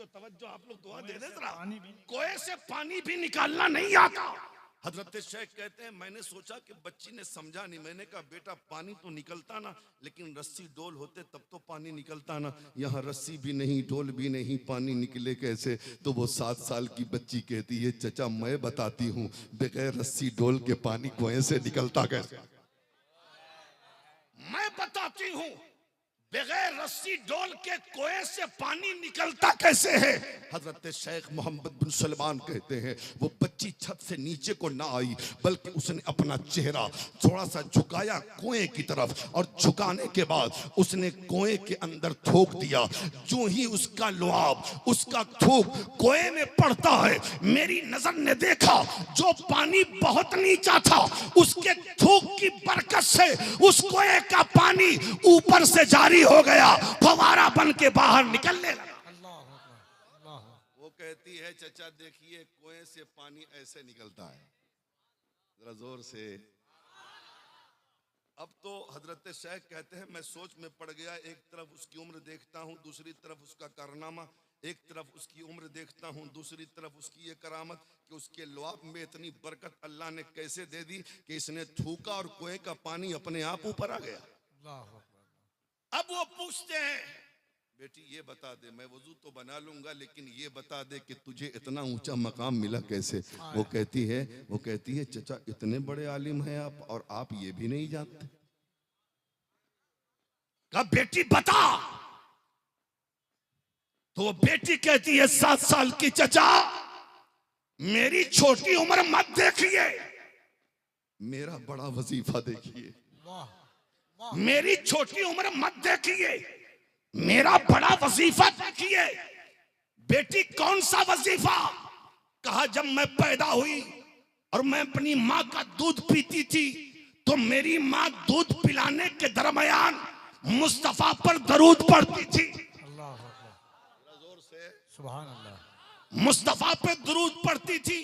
तवज्जो आप लोग दुआ दे दें जरा। कुएं से पानी भी निकालना नहीं आता, हजरत शेख कहते हैं मैंने सोचा कि बच्ची ने समझा नहीं। मैंने कहा बेटा पानी तो निकलता ना, लेकिन रस्सी डोल होते तब तो पानी निकलता ना। यहाँ रस्सी भी नहीं, डोल भी नहीं, पानी निकले कैसे? तो वो 7 साल की बच्ची कहती है चचा मैं बताती हूँ, बगैर रस्सी डोल के पानी कुएं से निकलता कैसे? मैं बताती हूँ बगैर रस्सी डोल के कुएं से पानी निकलता कैसे है। हजरत शेख मोहम्मद बिन सलमान कहते हैं वो बच्ची छत से नीचे को ना आई, बल्कि उसने अपना चेहरा थोड़ा सा झुकाया कुएं की तरफ, और झुकाने के बाद उसने कुएं के अंदर थूक दिया। जो ही उसका लुआब, उसका थूक कुएं में पड़ता है, मेरी नजर ने देखा जो पानी बहुत नीचा था, उसके थूक की बरकत से उस कुएं का पानी ऊपर से जारी हो गया, फवारा बन के बाहर निकलने लगा। वो कहती है चचा देखिए कुएं से पानी ऐसे निकलता है, जरा जोर से। अब तो हजरत शेख कहते हैं मैं सोच में पड़ गया, एक तरफ उसकी उम्र देखता हूं, दूसरी तरफ उसका कारनामा, एक तरफ उसकी उम्र देखता हूं, दूसरी तरफ उसकी ये करामत कि उसके लुआब में इतनी बरकत अल्लाह ने कैसे दे दी कि इसने थूका और कुएं का पानी अपने आप ऊपर आ गया। अब वो पूछते हैं बेटी ये बता दे, मैं वजू तो बना लूंगा लेकिन ये बता दे कि तुझे इतना ऊंचा मकाम मिला कैसे? वो कहती है चचा इतने बड़े आलिम हैं आप और आप ये भी नहीं जानते। कहा बेटी बता। तो वो बेटी कहती है 7 साल की चचा मेरी छोटी उम्र मत देखिए, मेरा बड़ा वजीफा देखिए। मेरी छोटी उम्र मत देखिए, मेरा बड़ा वजीफा देखिए। बेटी कौन सा वजीफा? कहा जब मैं पैदा हुई और मैं अपनी माँ का दूध पीती थी तो मेरी माँ दूध पिलाने के दरमियान मुस्तफा पर दरूद पढ़ती थी। जोर से सुभान अल्लाह। मुस्तफा पे दरूद पढ़ती थी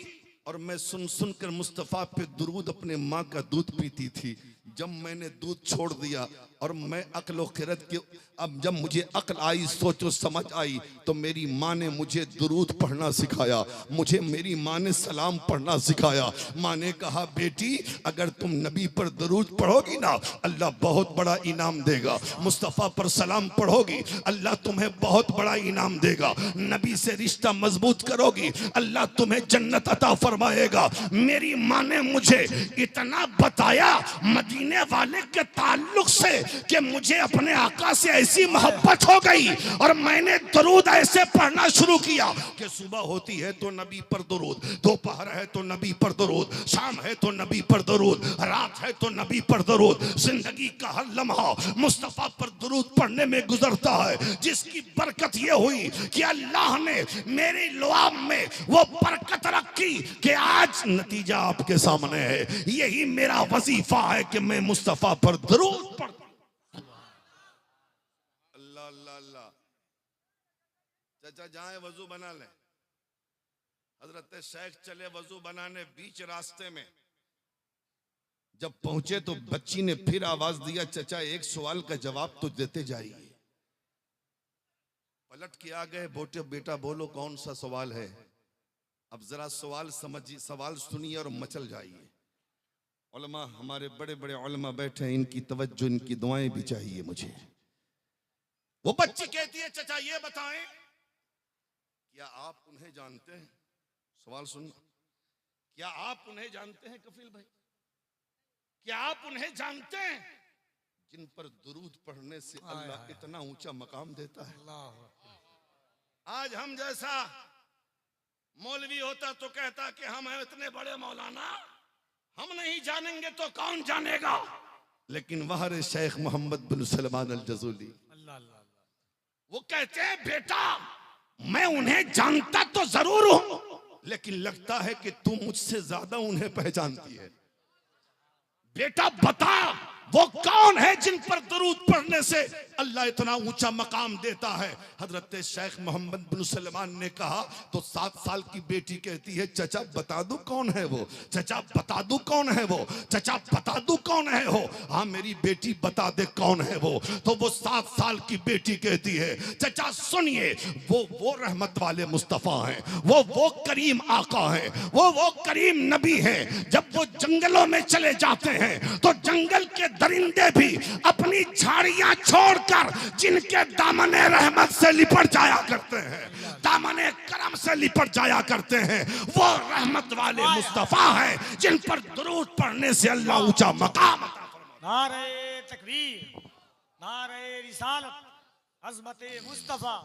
और मैं सुन सुनकर मुस्तफा पे दरूद अपने माँ का दूध पीती थी। जब मैंने दूध छोड़ दिया और मैं अक्ल और खिरत के, अब जब मुझे अक्ल आई, सोचो समझ आई, तो मेरी माँ ने मुझे दुरूद पढ़ना सिखाया, मुझे मेरी माँ ने सलाम पढ़ना सिखाया। माँ ने कहा बेटी अगर तुम नबी पर दुरूद पढ़ोगी ना अल्लाह बहुत बड़ा इनाम देगा, मुस्तफ़ा पर सलाम पढ़ोगी अल्लाह तुम्हें बहुत बड़ा इनाम देगा, नबी से रिश्ता मजबूत करोगी अल्लाह तुम्हें जन्नत अता फरमाएगा। मेरी माँ ने मुझे इतना बताया मदीने वाले के ताल्लुक से कि मुझे अपने आका से ऐसी मोहब्बत हो गई और मैंने दरूद ऐसे पढ़ना शुरू किया कि सुबह होती है तो नबी पर दरूद, दोपहर है तो नबी पर दरूद, शाम है तो नबी पर दरूद, रात है तो नबी पर दरूद। जिंदगी का हर लम्हा मुस्तफा पर दरूद पढ़ने में गुजरता है, जिसकी बरकत ये हुई कि अल्लाह ने मेरे लुआब में वो बरकत रखी कि आज नतीजा आपके सामने है। यही मेरा वजीफा है कि मैं मुस्तफा पर दरूद पढ़। चाचा जाए वजू बना ले। हजरत शेख चले वजू बनाने, बीच रास्ते में जब पहुंचे तो बच्ची ने फिर आवाज दिया चचा एक सवाल का जवाब तो देते जाइए। पलट के आ गए, बोटे बेटा बोलो कौन सा सवाल है? अब जरा सवाल समझिए, सवाल सुनिए और मचल जाइए। उलमा हमारे बड़े बड़े उलमा बैठे हैं, इनकी तवज्जो इनकी दुआएं भी चाहिए मुझे। वो बच्ची कहती है चचा ये बताएं क्या आप उन्हें जानते हैं? सवाल सुन, क्या आप उन्हें जानते हैं कफील भाई? क्या आप उन्हें जानते हैं जिन पर दुरूद पढ़ने से अल्लाह इतना ऊंचा मकाम देता है? आज हम जैसा मौलवी होता तो कहता कि हम हैं इतने बड़े मौलाना, हम नहीं जानेंगे तो कौन जानेगा। लेकिन वहां शेख मोहम्मद बिन सलमान अल जज़ूली वो कहते हैं बेटा मैं उन्हें जानता तो जरूर हूं, लेकिन लगता है कि तू मुझसे ज्यादा उन्हें पहचानती है। बेटा बता वो कौन है जिन पर दरूद पढ़ने से अल्लाह इतना ऊंचा मकाम देता है। हजरत शेख मोहम्मद बिन सलमान ने कहा तो 7 साल की बेटी कहती है चचा बता दूं कौन है वो, चचा बता दूं कौन है वो, चचा बता दूं कौन है वो। हाँ मेरी बेटी बता दे कौन है वो। तो वो 7 साल की बेटी कहती है चचा सुनिए, वो रहमत वाले मुस्तफा हैं, वो करीम आका हैं, वो करीम नबी हैं। जब वो जंगलों में चले जाते हैं तो जंगल के दरिंदे भी अपनी झाड़ियां छोड़कर जिनके दामने रहमत से लिपट जाया करते हैं, दामने करम से लिपट जाया करते हैं, वो रहमत वाले मुस्तफा हैं जिन पर दुरूद पढ़ने से अल्लाह ऊंचा मकाम। नारे तकबीर, नारे रिसालत, अज़मते मुस्तफा,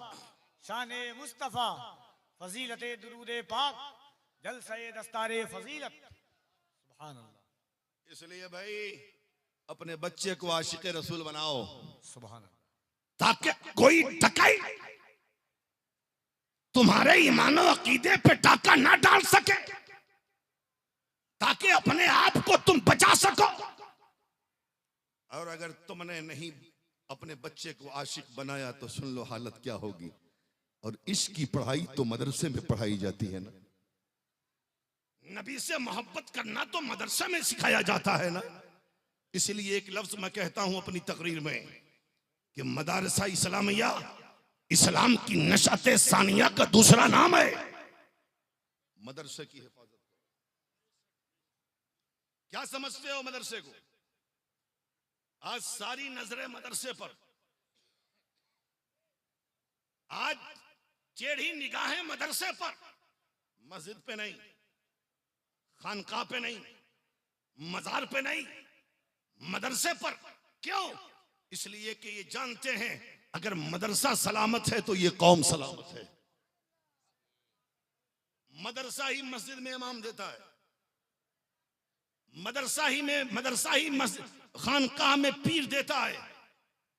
शाने मुस्तफा, फजीलते दुरूदे पाक, जलसे दस्तारे फजीलत। सुभान अल्लाह। इसलिए भाई अपने बच्चे को आशिक रसूल बनाओ, सुभान अल्लाह। ताकि कोई डकैत तुम्हारे ईमान और अकीदे पे डाका ना डाल सके, ताकि अपने आप को तुम बचा सको। और अगर तुमने नहीं अपने बच्चे को आशिक बनाया तो सुन लो हालत क्या होगी। और इश्क की पढ़ाई तो मदरसे में पढ़ाई जाती है ना, नबी से मोहब्बत करना तो मदरसा में सिखाया जाता है ना। इसलिए एक लफ्ज मैं कहता हूं अपनी तकरीर में कि मदारसा इस्लामिया इस्लाम की नशअते सानिया का दूसरा नाम है। मदरसे की हिफाजत क्या समझते हो मदरसे को? आज सारी नजरें मदरसे पर, आज टेढ़ी निगाहें मदरसे पर, मस्जिद पे नहीं, खानकाह पे नहीं, मजार पे नहीं, मदरसे पर। क्यों? इसलिए कि ये जानते हैं अगर मदरसा सलामत है तो ये कौम सलामत है। मदरसा ही मस्जिद में इमाम देता है, मदरसा ही खानकाह में पीर देता है,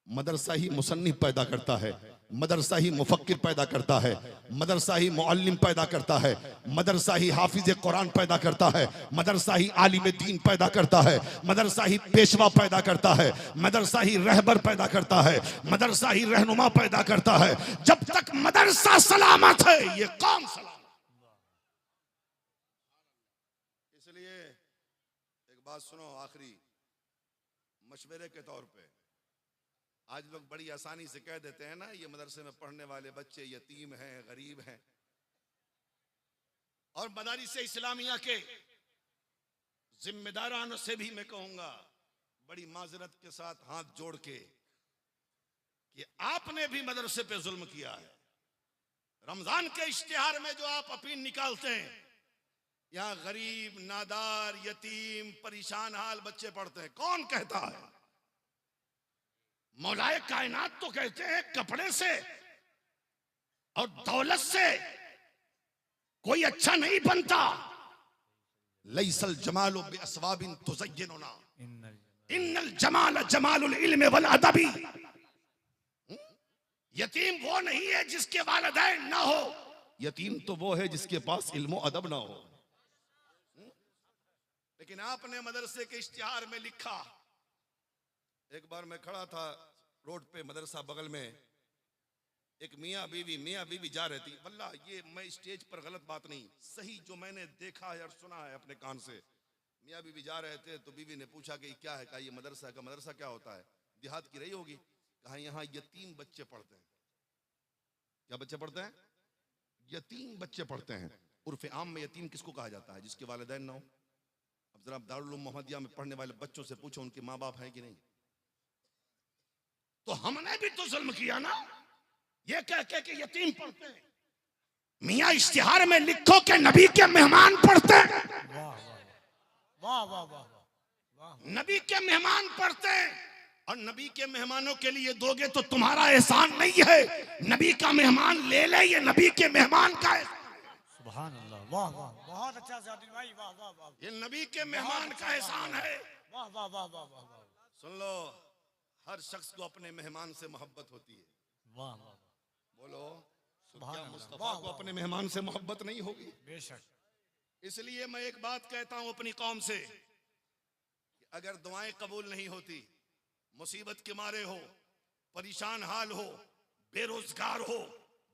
मदरसा ही मुसन्निफ पैदा करता है, मदरसा ही मुफक्किर पैदा करता है, मदरसा ही मुअल्लिम पैदा करता है, मदरसा ही हाफिज कुरान पैदा करता है, मदरसा ही आलिम दीन पैदा करता है, मदरसा ही पेशवा पैदा करता है, मदरसा ही रहबर पैदा करता है, मदरसा ही रहनुमा पैदा करता है। जब तक मदरसा सलामत है ये कौम सलामत। इसलिए एक बात सुनो आखिरी मशवरे के तौर पे, आज लोग बड़ी आसानी से कह देते हैं ना ये मदरसे में पढ़ने वाले बच्चे यतीम हैं, गरीब हैं। और मदारिस इस्लामिया के जिम्मेदारान से भी मैं कहूंगा बड़ी माजरत के साथ हाथ जोड़ के कि आपने भी मदरसे पे जुल्म किया है। रमजान के इश्तिहार में जो आप अपील निकालते हैं, यहां गरीब, नादार, यतीम, परेशान हाल बच्चे पढ़ते हैं। कौन कहता है? मौलाए कायनात तो कहते हैं कपड़े से और दौलत से कोई अच्छा नहीं बनता। लैसल जमालु बिअस्वाबिन तुज़य्यिनुना इन्नल जमाल जमालुल इल्म वल अदबी। यतीम वो नहीं है जिसके वालिदैन ना हो, यतीम तो वो है जिसके पास इल्म और अदब ना हो। लेकिन आपने मदरसे के इश्तिहार में लिखा, एक बार मैं खड़ा था रोड पे, मदरसा बगल में, एक मियाँ बीवी जा रही थी। वल्लाह ये मैं स्टेज पर गलत बात नहीं, सही जो मैंने देखा है और सुना है अपने कान से। मियाँ बीवी जा रहे थे तो बीवी ने पूछा कि क्या है? कहा ये मदरसा का। मदरसा क्या होता है? देहात की रही होगी। कहा यहाँ यतीम बच्चे पढ़ते हैं। क्या बच्चे पढ़ते हैं? यतीम बच्चे पढ़ते हैं। उर्फ आम में यतीम किसको कहा जाता है? जिसके वालिदैन ना हो। अब जरा दारुल उलूम मोहम्मदिया में पढ़ने वाले बच्चों से पूछो उनके माँ बाप हैं कि नहीं। तो हमने भी तो जुल्म किया ना, ये कह के कि यतीम पढ़ते हैं। मियाँ इश्तिहार में लिखो कि नबी के मेहमान पढ़ते हैं। वाह वाह वाह वाह वाह। नबी के मेहमान पढ़ते हैं, और नबी के मेहमानों के लिए दोगे तो तुम्हारा एहसान नहीं है। नबी का मेहमान ले ले, ये नबी के मेहमान का एहसान। सुभान अल्लाह। वाह वाह, बहुत अच्छा सादिल भाई, वाह वाह वाह। ये नबी के मेहमान का एहसान है। वाह वाह वाह वाह वाह वाह। सुन लो, हर शख्स को अपने मेहमान से मोहब्बत होती है। वाह वाह, बोलो, सुभान क्या अल्लाह। मुस्तफा वाह को वाह, अपने मेहमान से मोहब्बत नहीं होगी? बेशक। इसलिए मैं एक बात कहता हूं अपनी कौम से कि अगर दुआएं कबूल नहीं होती, मुसीबत के मारे हो, परेशान हाल हो, बेरोजगार हो,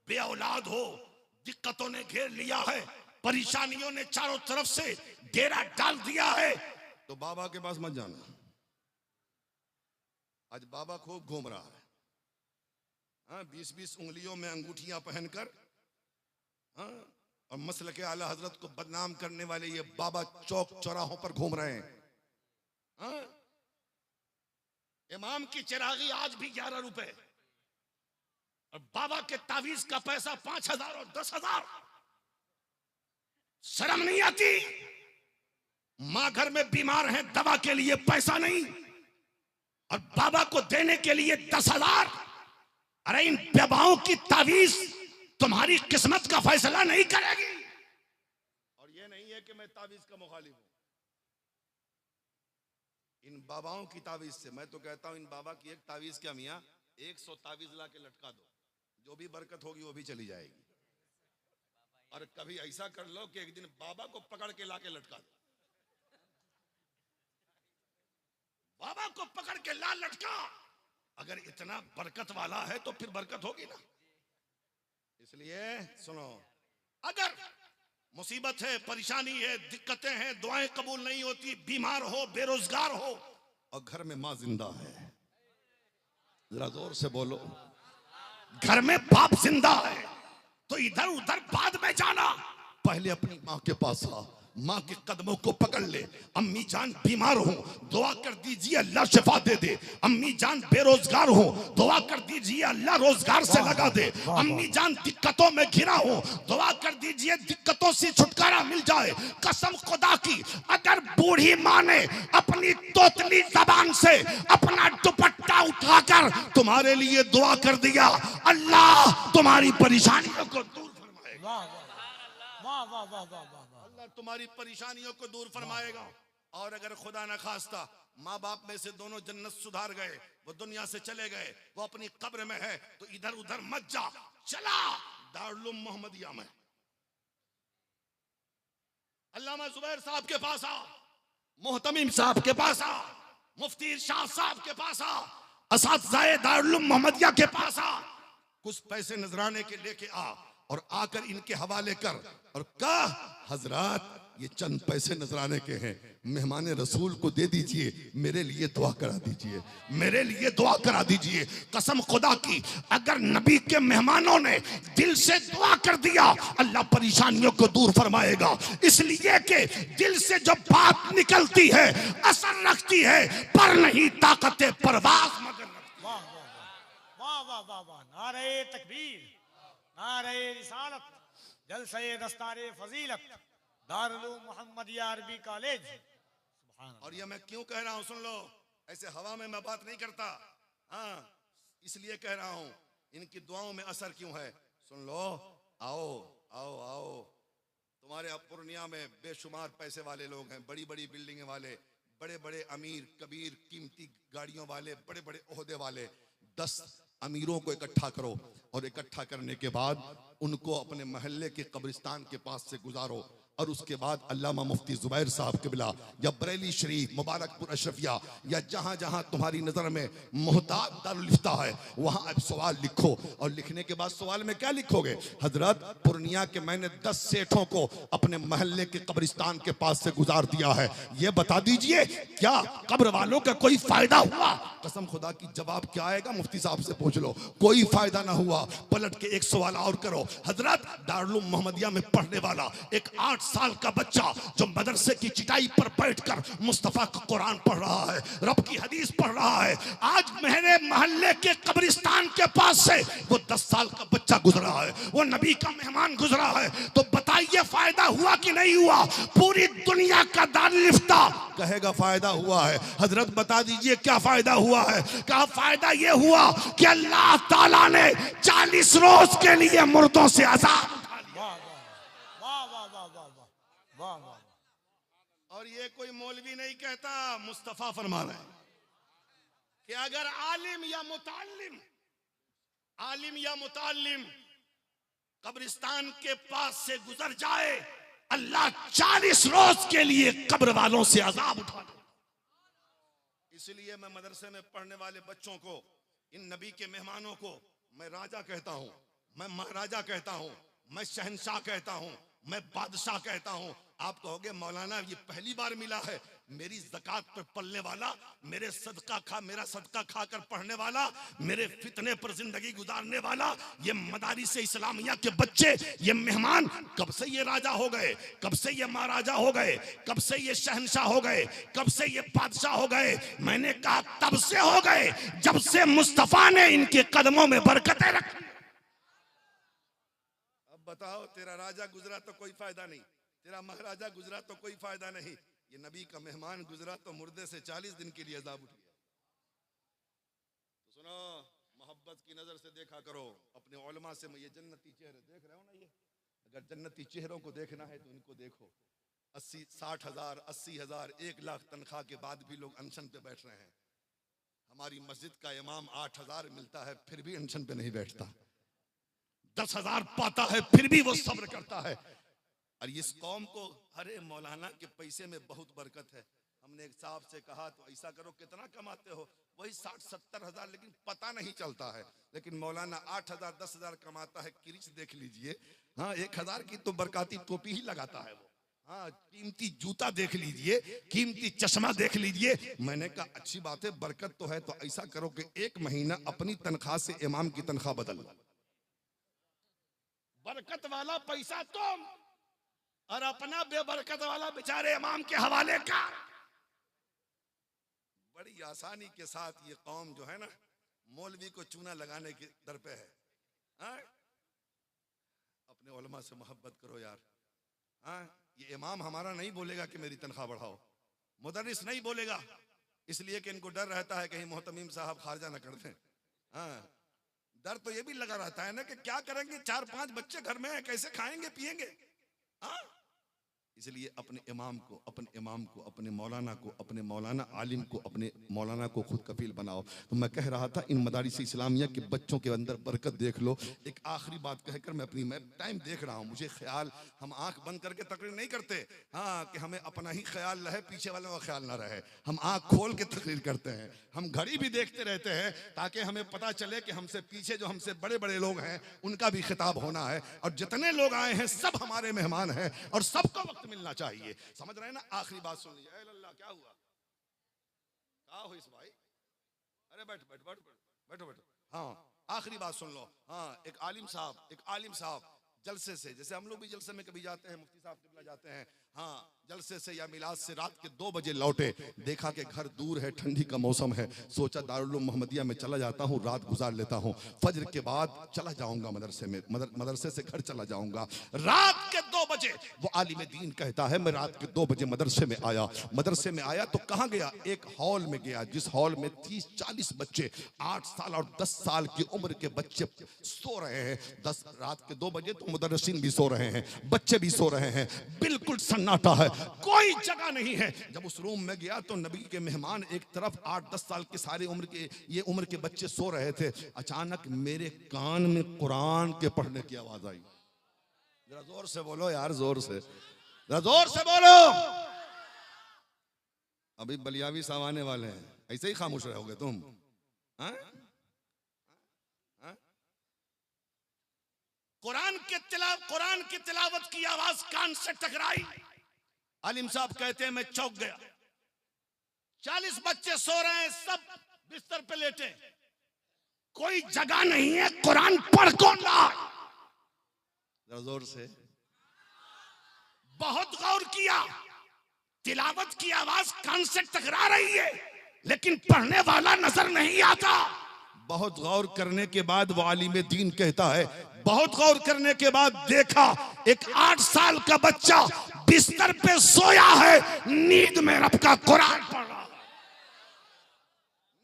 बे औलाद हो, दिक्कतों ने घेर लिया है, परेशानियों ने चारों तरफ से डेरा डाल दिया है, तो बाबा के पास मत जाना। आज बाबा खूब घूम रहा है, हाँ, 20-20 उंगलियों में अंगूठियां पहनकर, हाँ, और मसल के आला हजरत को बदनाम करने वाले ये बाबा चौक चौराहों पर घूम रहे हैं। हाँ? इमाम की चिरागी आज भी 11 रुपए और बाबा के तावीज का पैसा 5,000 और 10,000। शर्म नहीं आती? मां घर में बीमार है, दवा के लिए पैसा नहीं और बाबा को देने के लिए 10,000। अरे इन बेबाओं की तावीज तुम्हारी किस्मत का फैसला नहीं करेगी। और ये नहीं है कि मैं तावीज का मुखालिफ हूं, इन बाबाओं की तावीज से मैं तो कहता हूं, इन बाबा की एक तावीज क्या मियां, 100 तावीज ला के लटका दो, जो भी बरकत होगी वो भी चली जाएगी। और कभी ऐसा कर लो कि एक दिन बाबा को पकड़ के ला के लटका दो, बाबा को पकड़ के ला लटका। अगर इतना बरकत वाला है तो फिर बरकत होगी ना। इसलिए सुनो, अगर मुसीबत है, परेशानी है, दिक्कतें हैं, दुआएं कबूल नहीं होती, बीमार हो, बेरोजगार हो और घर में मां जिंदा है, जरा जोर से बोलो, घर में बाप जिंदा है, तो इधर उधर बाद में जाना, पहले अपनी मां के पास आ, मां के कदमों को पकड़ ले। अम्मी जान बीमार हो, दुआ कर दीजिए अल्लाह शिफा दे दे। अम्मी जान बेरोजगार हो, दुआ कर दीजिए अल्लाह रोजगार से लगा दे। अम्मी जान दिक्कतों में घिरा हो, दुआ कर दीजिए दिक्कतों से छुटकारा मिल जाए। कसम खुदा की, अगर बूढ़ी मां ने अपनी तोतली जबान से अपना दुपट्टा उठाकर तुम्हारे लिए दुआ कर दिया, अल्लाह तुम्हारी परेशानियों को दूर फरमाएगा। वाह वाह वाह वाह वाह, तुम्हारी परेशानियों को दूर फरमाएगा। और अगर खुदा न खास्ता माँ बाप में से दोनों जन्नत सुधार गए, वो दुनिया से चले गए, वो अपनी कब्र में है, तो इधर उधर मत जा, चला दारुल मोहम्मदिया में अल्लामा जुबैर साहब के पास आ, मोहतमीम साहब के पास आ, मुफ्ती इरशाद साहब के पास आ, असातिज़ाए दारुल मोहम्मदिया के पास आ, कुछ पैसे नजराने के लेके आ और आकर इनके हवाले कर और कहा, हजरात ये चंद पैसे नजराने के हैं, मेहमान रसूल को दे दीजिए, मेरे लिए दुआ करा दीजिए, मेरे लिए दुआ करा दीजिए। कसम खुदा की, अगर नबी के मेहमानों ने दिल से दुआ कर दिया, अल्लाह परेशानियों को दूर फरमाएगा। इसलिए कि दिल से जब बात निकलती है असर रखती है, पर नहीं ताकत परवाज़ मगर। वाह वाह वाह वाह वाह, नारे तकबीर, नारे रिसालत, जलसे दस्तारे फजीलत, दारुल मोहम्मदिया अरबी कॉलेज। और ये मैं क्यों कह रहा हूं, सुन लो, ऐसे हवा में मैं बात नहीं करता, हाँ, इसलिए कह रहा हूं, इनकी दुआओं में असर क्यों है, सुन लो। आओ आओ आओ, तुम्हारे पूर्णिया में बेशुमार पैसे वाले लोग हैं, बड़ी बड़ी बिल्डिंगें वाले, बड़े बड़े अमीर कबीर, कीमती गाड़ियों वाले, बड़े बड़े ओहदे वाले। 10 अमीरों को इकट्ठा करो और इकट्ठा करने के बाद उनको अपने मोहल्ले के कब्रिस्तान के पास से गुजारो और उसके बाद अल्लामा मुफ्ती जुबैर साहब क़िबला या बरेली शरीफ, मुबारकपुर अशरफिया या जहाँ जहाँ तुम्हारी नज़र में मोहताज दारुल इफ्ता है, वहाँ आप सवाल लिखो। और लिखने के बाद सवाल में क्या लिखोगे, हजरत पूर्णिया के मैंने 10 सेठों को अपने महल्ले के कब्रिस्तान के पास से गुजार दिया है, ये बता दीजिए क्या कब्र वालों का कोई फायदा हुआ? कसम खुदा की जवाब क्या आएगा मुफ्ती साहब से पूछ लो, कोई फायदा ना हुआ। पलट के एक सवाल और करो, हजरत दारुल मोहम्मदिया में पढ़ने वाला एक 8 साल का बच्चा जो मदरसे की चिटाई पर बैठकर मुस्तफा का कुरान पढ़ रहा है, रब की हदीस पढ़ रहा है, आज मेरे मोहल्ले के कब्रिस्तान के पास से वो 10 साल का बच्चा गुजरा है, वो नबी का मेहमान गुजरा है, तो बताइए फायदा हुआ कि नहीं हुआ? पूरी दुनिया का दारुल इफ्ता कहेगा फायदा हुआ है। हजरत बता दीजिए क्या फायदा हुआ है? क्या फायदा ये हुआ कि अल्लाह ताला ने 40 रोज के लिए मुर्दों से आजाद। और ये कोई मौलवी नहीं कहता, मुस्तफा फरमा रहे हैं कि अगर आलिम या मुताल्लिम कब्रिस्तान के पास से गुजर जाए, अल्लाह 40 रोज के लिए कब्र वालों से अजाब उठा दे। इसलिए मैं मदरसे में पढ़ने वाले बच्चों को, इन नबी के मेहमानों को मैं राजा कहता हूं, मैं महाराजा कहता हूं, मैं शहंशाह कहता हूं, मैं बादशाह कहता हूं। आप कहोगे मौलाना ये पहली बार मिला है, मेरी ज़कात पर पलने वाला, मेरा सदका खाकर पढ़ने वाला, मेरे फितने पर जिंदगी गुजारने वाला, ये मदारिस इस्लामिया के बच्चे, ये मेहमान कब से ये राजा हो गए, कब से ये महाराजा हो गए, कब से ये शहंशाह हो गए, कब से ये बादशाह हो गए? मैंने कहा तब से हो गए जब से मुस्तफा ने इनके कदमों में बरकतें रखी। अब बताओ, तेरा राजा गुजरा तो कोई फायदा नहीं, तेरा महाराजा गुजरा तो कोई फायदा नहीं, ये नबी का मेहमान गुजरा तो मुर्दे से 40 दिन के लिए अजाब उठ गया। तो सुनो, मोहब्बत की नजर से देखा करो अपने उलमा से। ये जन्नती चेहरे देख रहे हो ना, ये अगर जन्नती चेहरों को देखना है तो इनको देखो। 60 हजार 80 हजार 1 लाख तनख्वाह के बाद भी लोग अनशन पे बैठ रहे हैं। हमारी मस्जिद का इमाम 8,000 मिलता है फिर भी अनशन पे नहीं बैठता, 10,000 पाता है फिर भी वो सब्र करता है। और इस कौम को अरे मौलाना के पैसे में बहुत बरकत है। हमने एक साहब से कहा तो ऐसा करो, कितना कमाते हो? वही 60-70 हजार, लेकिन पता नहीं चलता है। लेकिन मौलाना 8,000 10,000 कमाता है, किरिच देख लीजिए। हाँ, 1,000 की तो बरकाती टोपी ही लगाता है वो। हाँ, कीमती जूता देख लीजिए, कीमती चश्मा देख लीजिए। मैंने कहा अच्छी बात है, बरकत तो है, तो ऐसा करो कि 1 महीना अपनी तनख्वाह से इमाम की तनख्वाह बदल लो। बरकत वाला पैसा तुम और अपना बेबरकत वाला बेचारे इमाम के हवाले का। बड़ी आसानी के साथ ये कौम जो है ना, मौलवी को चूना लगाने के दर पे है। हाँ? अपने उलमा से मोहब्बत करो यार। हाँ? ये इमाम हमारा नहीं बोलेगा कि मेरी तनख्वाह बढ़ाओ, मुदर्रिस नहीं बोलेगा, इसलिए कि इनको डर रहता है कहीं मोहतमीम साहब खारजा न कर दें। हाँ, डर तो ये भी लगा रहता है ना कि क्या करेंगे, 4-5 बच्चे घर में हैं, कैसे खाएंगे पिएंगे। हाँ? इसलिए अपने इमाम को, अपने मौलाना को, अपने मौलाना आलिम को, अपने मौलाना को खुद कफील बनाओ। तो मैं कह रहा था, इन मदारिस इस्लामिया के बच्चों के अंदर बरकत देख लो। एक आखिरी बात कहकर मैं टाइम देख रहा हूँ, मुझे ख्याल, हम आंख बंद करके तकरीर नहीं करते। हाँ, कि हमें अपना ही ख्याल रहे, पीछे वालों का ख्याल ना रहे। हम आंख खोल के तकरीर करते हैं, हम घड़ी भी देखते रहते हैं, ताकि हमें पता चले कि हमसे पीछे जो हमसे बड़े बड़े लोग हैं उनका भी खिताब होना है। और जितने लोग आए हैं सब हमारे मेहमान हैं और सबको वक्त मिलना चाहिए। समझ रहे हैं ना? आखिरी बात सुन लीजिए। अल्लाह, क्या हुआ? क्या हुई इस भाई? अरे बैठो। हाँ, आखिरी बात सुन लो। हाँ, एक आलिम साहब जलसे से, जैसे हम लोग भी जलसे में कभी जाते हैं, मुफ्ती साहब किबला जाते हैं, हाँ, जलसे से या मिलाद से रात के 2 बजे लौटे, देखा कि घर दूर है, ठंडी का मौसम है, सोचा दारुल उलूम मोहम्मदिया में चला जाता हूँ, रात गुजार लेता हूँ, फजर के बाद चला जाऊंगा मदरसे में, मदरसे से घर चला जाऊंगा। रात के 2 बजे वो आलिम दीन कहता है, मैं रात के 2 बजे मदरसे में आया तो कहाँ गया? एक हॉल में गया, जिस हॉल में 30-40 बच्चे, 8 साल और 10 साल की उम्र के बच्चे सो रहे हैं। रात के 2 बजे तो मुदर्रिसीन भी सो रहे हैं, बच्चे भी सो रहे हैं, बिल्कुल सन्नाटा है, कोई जगह नहीं है। जब उस रूम में गया तो नबी के मेहमान एक तरफ, 8-10 साल के सारे उम्र के बच्चे सो रहे थे। अचानक मेरे कान में कुरान के पढ़ने की आवाज आई। जरा जोर से बोलो यार, जोर से बोलो। अभी बलियावी साहब आने वाले हैं, ऐसे ही खामोश रहोगे तुम? हाँ? कुरान की तिलावत की आवाज कान से टकराई। आलिम साहब कहते हैं मैं चौंक गया। 40 बच्चे सो रहे हैं, सब बिस्तर पे लेटे, कोई जगह नहीं है, कुरान पढ़ कौन रहा? जोर से। बहुत गौर किया, तिलावत की आवाज कान से टकरा रही है, लेकिन पढ़ने वाला नजर नहीं आता। बहुत गौर करने के बाद वो आलिम दीन कहता है, बहुत गौर करने के बाद देखा एक 8 साल का बच्चा बिस्तर पे सोया है, नींद में रब का कुरान पढ़ रहा है,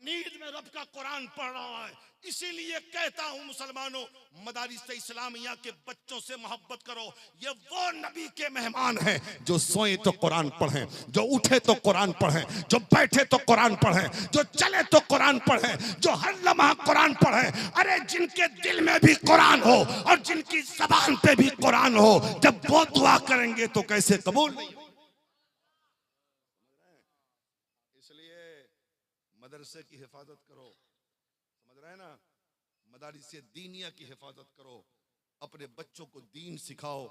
नींद में रब का कुरान पढ़ रहा है। इसीलिए कहता हूं मुसलमानों, मदारिस इस्लामिया के बच्चों से मोहब्बत करो। ये वो नबी के मेहमान हैं जो सोए तो कुरान पढ़ें, जो उठे तो कुरान पढ़ें, जो बैठे तो कुरान पढ़ें, जो चले तो कुरान पढ़ें, जो हर लम्हा कुरान पढ़ें। अरे जिनके दिल में भी कुरान हो और जिनकी ज़बान पे भी कुरान हो, जब वो दुआ करेंगे तो कैसे कबूल नहीं? इसलिए मदरसे की हिफाजत करो, समझ रहे हैं ना, मदारिस दीनिया की हिफाजत करो, अपने बच्चों को दीन सिखाओ,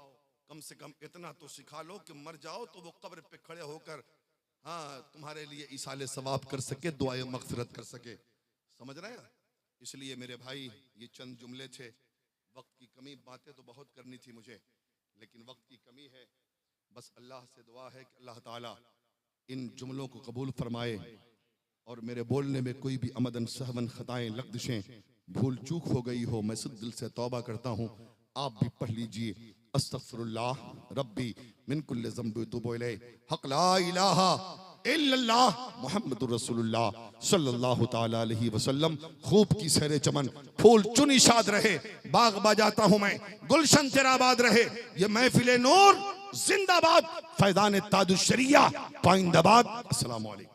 कम से कम इतना तो सिखा लो कि मर जाओ तो वो कब्र पे खड़े होकर हाँ तुम्हारे लिए इसाले सवाब कर सके, दुआए मगफिरत कर सके, समझ रहे हैं। इसलिए मेरे भाई ये चंद जुमले थे, वक्त की कमी, बातें तो बहुत करनी थी मुझे लेकिन वक्त की कमी है। बस अल्लाह से दुआ है कि अल्लाह ताला इन जुमलों को कबूल फरमाए और मेरे बोलने में कोई भी अमदन सहवन खताएं लग़ज़िशें भूल चूक हो गई हो, मैं सिर्फ दिल से तौबा करता हूँ। आप भी पढ़ लीजिए, अस्तग़फिरुल्लाह रब्बी मिन कुल्लि ज़ंबि व अतूबु इलैह, हक़ ला इलाहा इल्लल्लाह मुहम्मदुर रसूलुल्लाह सल्लल्लाहु तआला अलैहि वसल्लम। खूब की सैरे चमन, फूल चुनी शाद रहे, बाग बाजाता हूँ मैं, गुलशन तेरा आबाद रहे, ये महफिल नूर जिंदाबाद, फैज़ान ताजुश शरिया पाइंदाबाद। अस्सलामु अलैकुम।